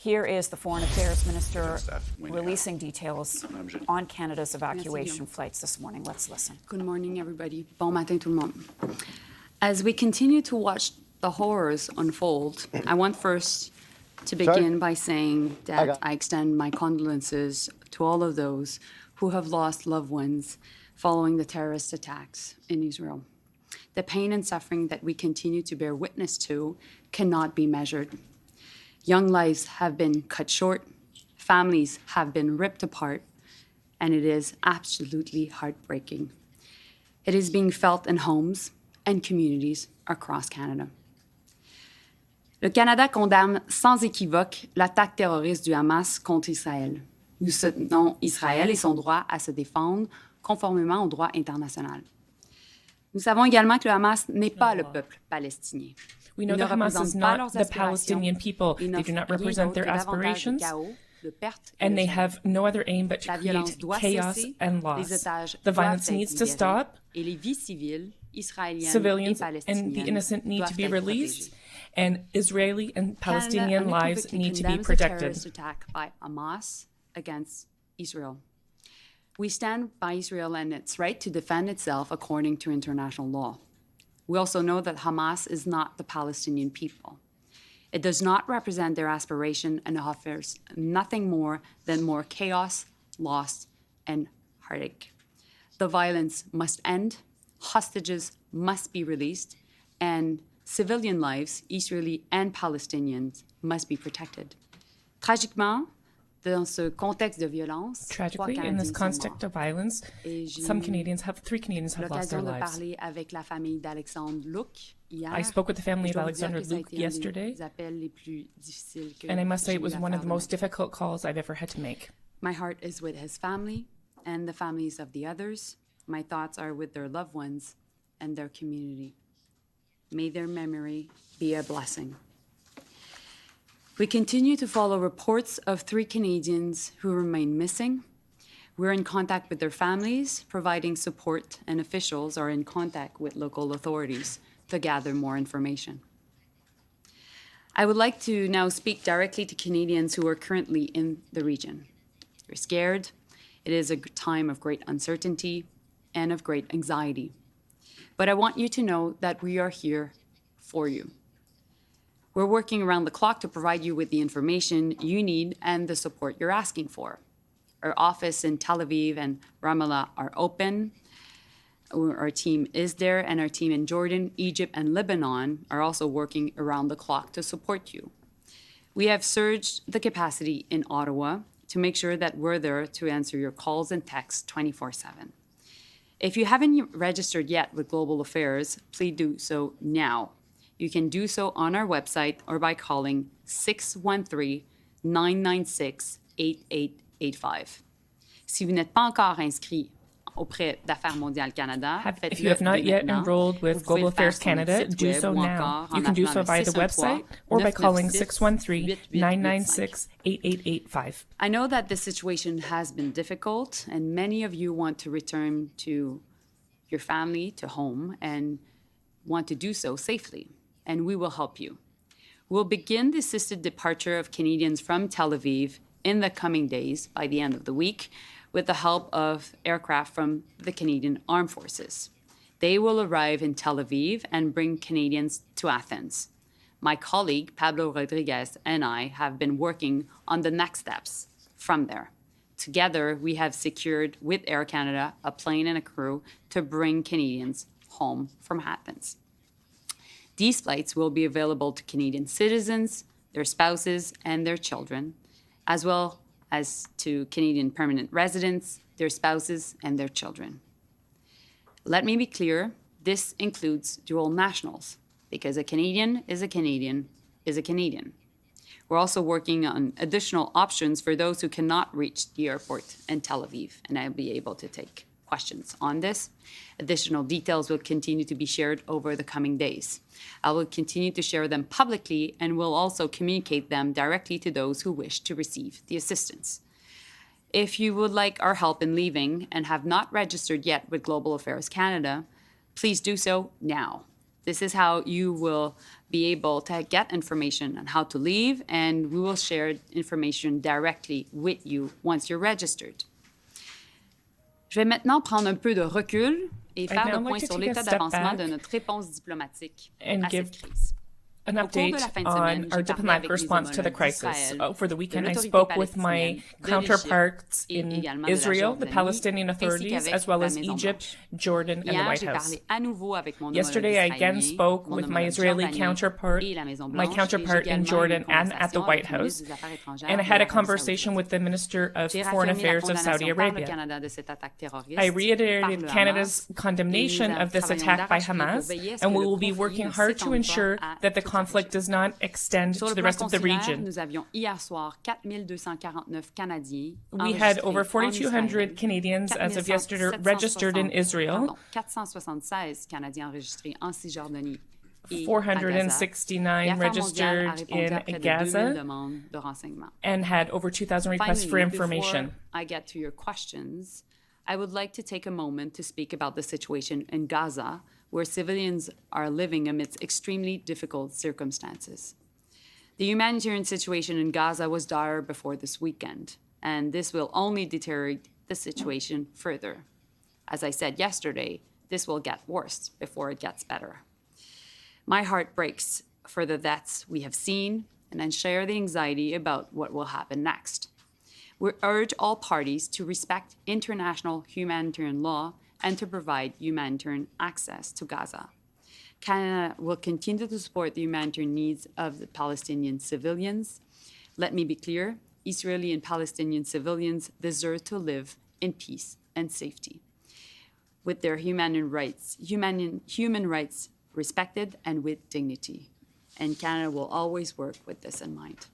Here is the Foreign Affairs Minister releasing details on Canada's evacuation flights this morning. Let's listen. Good morning, everybody. Bon matin, tout le monde. As we continue to watch the horrors unfold, I want first to begin by saying that I extend my condolences to all of those who have lost loved ones following the terrorist attacks in Israel. The pain and suffering that we continue to bear witness to cannot be measured. Young lives have been cut short, families have been ripped apart, and it is absolutely heartbreaking. It is being felt in homes and communities across Canada. Le Canada condamne sans équivoque l'attaque terroriste du Hamas contre Israël. Nous soutenons Israël et son droit à se défendre conformément au droit international. Nous savons également que le Hamas n'est pas le peuple palestinien. We know that Hamas is not the Palestinian people. They do not represent their aspirations, and they have no other aim but to create chaos and loss. The violence needs to stop. Civilians and the innocent need to be released, and Israeli and Palestinian lives need to be protected. Attack by Hamas against Israel. We stand by Israel and its right to defend itself according to international law. We also know that Hamas is not the Palestinian people. It does not represent their aspiration and offers nothing more than more chaos, loss, and heartache. The violence must end, hostages must be released, and civilian lives, Israeli and Palestinians, must be protected. Tragiquement, dans ce contexte de violence, Tragically, in this context of violence, three Canadians have lost their lives. I spoke with the family of Alexander Luke yesterday, and I must say it was one of the most difficult calls I've ever had to make. My heart is with his family and the families of the others. My thoughts are with their loved ones and their community. May their memory be a blessing. We continue to follow reports of 3 Canadians who remain missing. We're in contact with their families, providing support, and officials are in contact with local authorities to gather more information. I would like to now speak directly to Canadians who are currently in the region. You're scared. It is a time of great uncertainty and of great anxiety. But I want you to know that we are here for you. We're working around the clock to provide you with the information you need and the support you're asking for. Our office in Tel Aviv and Ramallah are open. Our team is there, and our team in Jordan, Egypt, and Lebanon are also working around the clock to support you. We have surged the capacity in Ottawa to make sure that we're there to answer your calls and texts 24/7. If you haven't registered yet with Global Affairs, please do so now. You can do so on our website or by calling 613-996-8885. Si vous n'êtes pas encore inscrit auprès d'Affaires mondiales Canada, if you have not yet enrolled with Global Affairs Canada, do so now. You can do so via the website or by calling 613-996-8885. I know that this situation has been difficult, and many of you want to return to your family, to home, and want to do so safely. And we will help you. We'll begin the assisted departure of Canadians from Tel Aviv in the coming days by the end of the week with the help of aircraft from the Canadian Armed Forces. They will arrive in Tel Aviv and bring Canadians to Athens. My colleague, Pablo Rodriguez, and I have been working on the next steps from there. Together, we have secured with Air Canada a plane and a crew to bring Canadians home from Athens. These flights will be available to Canadian citizens, their spouses, and their children, as well as to Canadian permanent residents, their spouses, and their children. Let me be clear, this includes dual nationals, because a Canadian is a Canadian is a Canadian. We're also working on additional options for those who cannot reach the airport in Tel Aviv, and I'll be able to take questions on this. Additional details will continue to be shared over the coming days. I will continue to share them publicly and will also communicate them directly to those who wish to receive the assistance. If you would like our help in leaving and have not registered yet with Global Affairs Canada, please do so now. This is how you will be able to get information on how to leave, and we will share information directly with you once you're registered. Je vais maintenant prendre un peu de recul et faire le point sur l'état d'avancement de notre réponse diplomatique à cette crise. An update on our diplomatic response to the crisis. Over the weekend, I spoke with my counterparts in Israel, the Palestinian authorities, as well as Egypt, Jordan, and the White House. Yesterday, I again spoke with my Israeli counterpart, in Jordan, and at the White House, and I had a conversation with the Minister of Foreign Affairs of Saudi Arabia. I reiterated Canada's condemnation of this attack by Hamas, and we will be working hard to ensure that the conflict does not extend to the rest of the region. We had over 4,200 Canadians as of yesterday registered in Israel, 469 registered in Gaza, and had over 2,000 requests for information. Before I get to your questions, I would like to take a moment to speak about the situation in Gaza, where civilians are living amidst extremely difficult circumstances. The humanitarian situation in Gaza was dire before this weekend, and this will only deteriorate the situation further. As I said yesterday, this will get worse before it gets better. My heart breaks for the deaths we have seen, and I share the anxiety about what will happen next. We urge all parties to respect international humanitarian law and to provide humanitarian access to Gaza. Canada will continue to support the humanitarian needs of the Palestinian civilians. Let me be clear, Israeli and Palestinian civilians deserve to live in peace and safety, with their human rights respected and with dignity. And Canada will always work with this in mind.